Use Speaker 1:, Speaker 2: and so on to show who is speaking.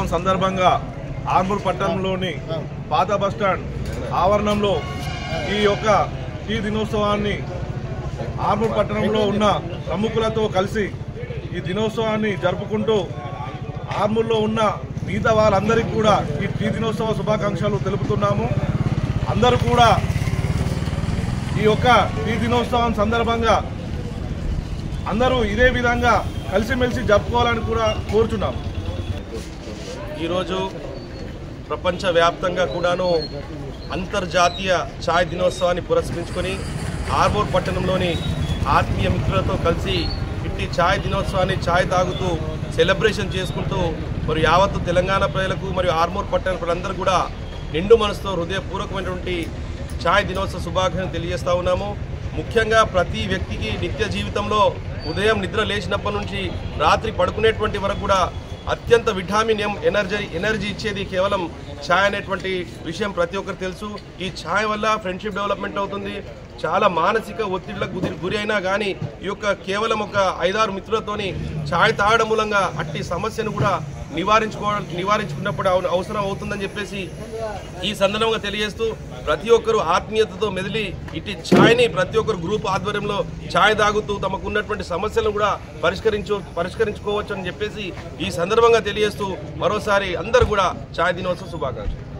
Speaker 1: దినోత్సవం సందర్భంగా ఆర్మూర్ పట్టణంలోని పాత బస్టాండ్ ఆవరణంలో ఈ యొక్క టీ దినోత్సవాన్ని ఆర్మూర్ పట్టణంలో ఉన్న ప్రముఖులతో కలిసి ఈ దినోత్సవాన్ని జరుపుకుంటూ ఆర్మూర్లో ఉన్న మిగతా వాళ్ళందరికీ కూడా ఈ టీ దినోత్సవ శుభాకాంక్షలు తెలుపుతున్నాము. అందరూ కూడా ఈ యొక్క టీ దినోత్సవం సందర్భంగా అందరూ ఇదే విధంగా కలిసిమెలిసి జరుపుకోవాలని కూడా కోరుచున్నాము.
Speaker 2: ఈరోజు ప్రపంచవ్యాప్తంగా కూడాను అంతర్జాతీయ ఛాయ్ దినోత్సవాన్ని పురస్కరించుకొని ఆర్మూర్ పట్టణంలోని ఆత్మీయ మిత్రులతో కలిసి ఇట్టి ఛాయ్ దినోత్సవాన్ని ఛాయ్ తాగుతూ సెలబ్రేషన్ చేసుకుంటూ మరి యావత్తు తెలంగాణ ప్రజలకు మరియు ఆర్మూర్ పట్టణ ప్రజలందరూ కూడా నిండు మనసుతో హృదయపూర్వకమైనటువంటి ఛాయ్ దినోత్సవ శుభాకాంక్షలు తెలియజేస్తూ ఉన్నాము. ముఖ్యంగా ప్రతి వ్యక్తికి నిత్య జీవితంలో ఉదయం నిద్ర లేచినప్పటి నుంచి రాత్రి పడుకునేటువంటి వరకు కూడా అత్యంత విటమిన్ ఎం ఎనర్జీ ఇచ్చేది కేవలం ఛాయ్ అనేటువంటి విషయం ప్రతి ఒక్కరు తెలుసు. ఈ ఛాయ్ వల్ల ఫ్రెండ్షిప్ డెవలప్మెంట్ అవుతుంది. చాలా మానసిక ఒత్తిళ్లకు గురి అయినా కానీ ఈ యొక్క కేవలం ఒక 5-6 మిత్రులతోని ఛాయ్ తాగడం మూలంగా అట్టి సమస్యను కూడా నివారించుకున్నప్పుడు అవసరం అవుతుందని చెప్పేసి ఈ సందర్భంగా తెలియజేస్తూ ప్రతి ఒక్కరు ఆత్మీయతతో మెదిలి ఇటు ఛాయ్ని ప్రతి ఒక్కరు గ్రూప్ ఆధ్వర్యంలో ఛాయ్ తాగుతూ తమకు ఉన్నటువంటి సమస్యలను కూడా పరిష్కరించుకోవచ్చు అని చెప్పేసి ఈ సందర్భంగా తెలియజేస్తూ మరోసారి అందరూ కూడా ఛాయ్ దినోత్సవ శుభాకాంక్షలు.